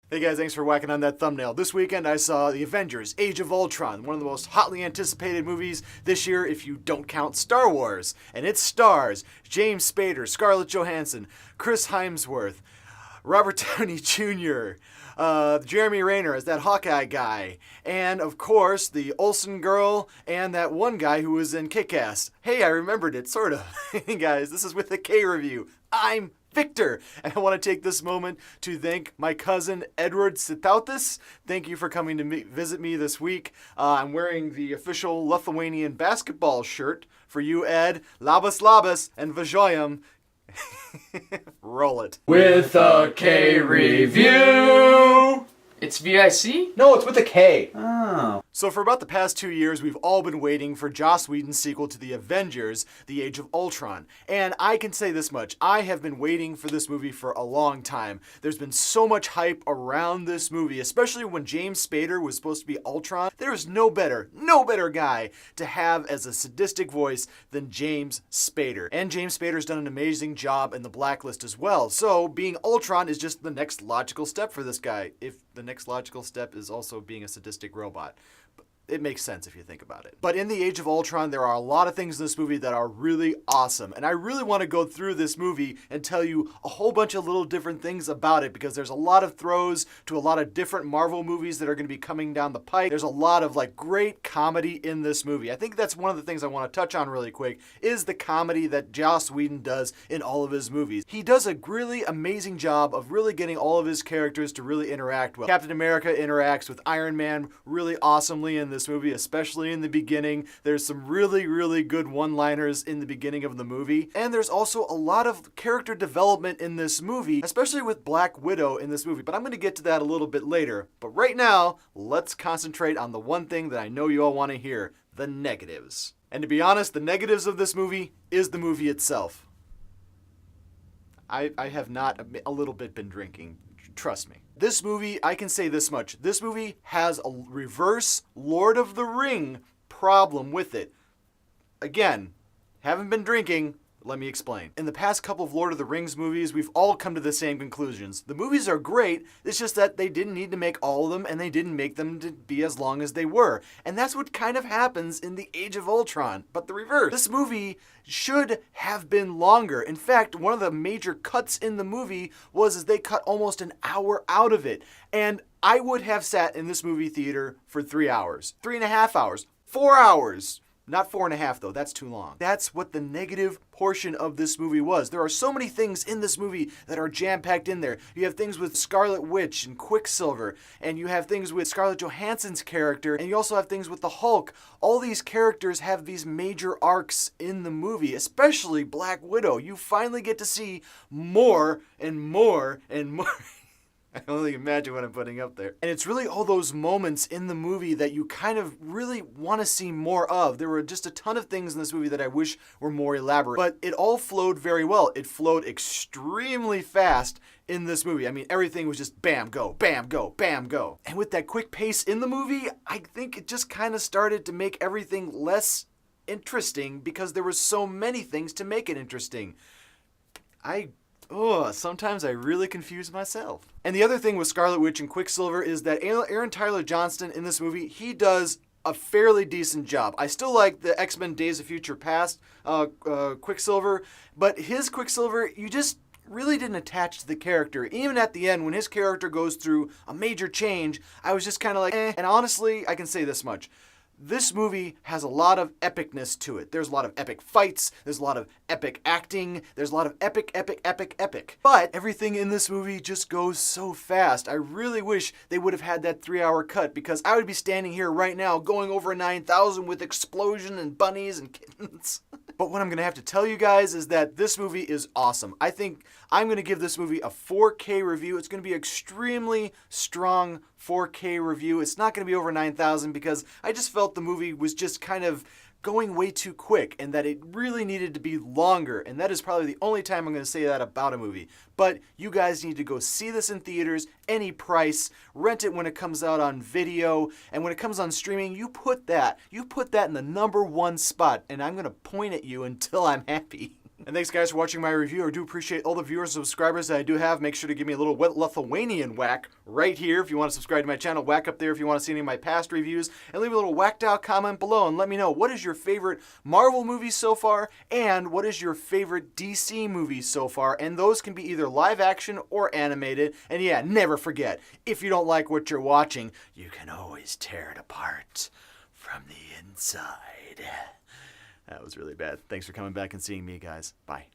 Hey guys, thanks for whacking on that thumbnail. This weekend I saw The Avengers, Age of Ultron, one of the most hotly anticipated movies this year if you don't count Star Wars. And it stars James Spader, Scarlett Johansson, Chris Hemsworth, Robert Downey Jr., Jeremy Renner as that Hawkeye guy, and of course the Olsen girl and that one guy who was in Kick-Ass. Hey, I remembered it, sort of. Hey guys, this is with the K review. I'm Victor, and I want to take this moment to thank my cousin Edward Sitautis. Thank you for coming to visit me this week. I'm wearing the official Lithuanian basketball shirt for you, Ed. Labas labas and vajoyam. Roll it. With a K review. It's VIC? No, it's with a K. Oh. So for about the past 2 years, we've all been waiting for Joss Whedon's sequel to The Avengers, The Age of Ultron. And I can say this much, I have been waiting for this movie for a long time. There's been so much hype around this movie, especially when James Spader was supposed to be Ultron. There is no better guy to have as a sadistic voice than James Spader. And James Spader's done an amazing job in The Blacklist as well. So being Ultron is just the next logical step for this guy, if the next logical step is also being a sadistic robot. It makes sense if you think about it. But in The Age of Ultron, there are a lot of things in this movie that are really awesome. And I really want to go through this movie and tell you a whole bunch of little different things about it, because there's a lot of throws to a lot of different Marvel movies that are going to be coming down the pike. There's a lot of great comedy in this movie. I think that's one of the things I want to touch on really quick, is the comedy that Joss Whedon does in all of his movies. He does a really amazing job of really getting all of his characters to really interact well. Captain America interacts with Iron Man really awesomely in this movie, especially in the beginning. There's some really good one-liners in the beginning of the movie. And there's also a lot of character development in this movie, especially with Black Widow in this movie. But I'm going to get to that a little bit later. But right now, let's concentrate on the one thing that I know you all want to hear, the negatives. And to be honest, the negatives of this movie is the movie itself. I have not a little bit been drinking. Trust me. This movie, I can say this much. This movie has a reverse Lord of the Ring problem with it. Again, haven't been drinking. Let me explain. In the past couple of Lord of the Rings movies, we've all come to the same conclusions. The movies are great, it's just that they didn't need to make all of them, and they didn't make them to be as long as they were. And that's what kind of happens in The Age of Ultron, but the reverse. This movie should have been longer. In fact, one of the major cuts in the movie was they cut almost an hour out of it. And I would have sat in this movie theater for 3 hours, 3.5 hours, 4 hours. Not 4.5 though, that's too long. That's what the negative portion of this movie was. There are so many things in this movie that are jam-packed in there. You have things with Scarlet Witch and Quicksilver, and you have things with Scarlett Johansson's character, and you also have things with the Hulk. All these characters have these major arcs in the movie, especially Black Widow. You finally get to see more and more and more. I can only imagine what I'm putting up there. And it's really all those moments in the movie that you kind of really want to see more of. There were just a ton of things in this movie that I wish were more elaborate, but it all flowed very well. It flowed extremely fast in this movie. I mean, everything was just bam, go, bam, go, bam, go. And with that quick pace in the movie, I think it just kind of started to make everything less interesting because there were so many things to make it interesting. Sometimes I really confuse myself. And the other thing with Scarlet Witch and Quicksilver is that Aaron Tyler Johnston in this movie, he does a fairly decent job. I still like the X-Men Days of Future Past Quicksilver, but his Quicksilver, you just really didn't attach to the character. Even at the end, when his character goes through a major change, I was just kind of like, eh. And honestly, I can say this much. This movie has a lot of epicness to it. There's a lot of epic fights, there's a lot of epic acting, there's a lot of epic. But everything in this movie just goes so fast. I really wish they would have had that 3-hour cut, because I would be standing here right now going over 9,000 with explosion and bunnies and kittens. But what I'm going to have to tell you guys is that this movie is awesome. I think I'm going to give this movie a 4K review. It's going to be extremely strong 4K review. It's not going to be over 9,000 because I just felt the movie was just kind of going way too quick and that it really needed to be longer. And that is probably the only time I'm going to say that about a movie. But you guys need to go see this in theaters, any price, rent it when it comes out on video, and when it comes on streaming, you put that in the #1 spot, and I'm going to point at you until I'm happy. And thanks, guys, for watching my review. I do appreciate all the viewers and subscribers that I do have. Make sure to give me a little Lithuanian whack right here if you want to subscribe to my channel. Whack up there if you want to see any of my past reviews. And leave a little whacked out comment below and let me know what is your favorite Marvel movie so far and what is your favorite DC movie so far. And those can be either live action or animated. And yeah, never forget, if you don't like what you're watching, you can always tear it apart from the inside. That was really bad. Thanks for coming back and seeing me, guys. Bye.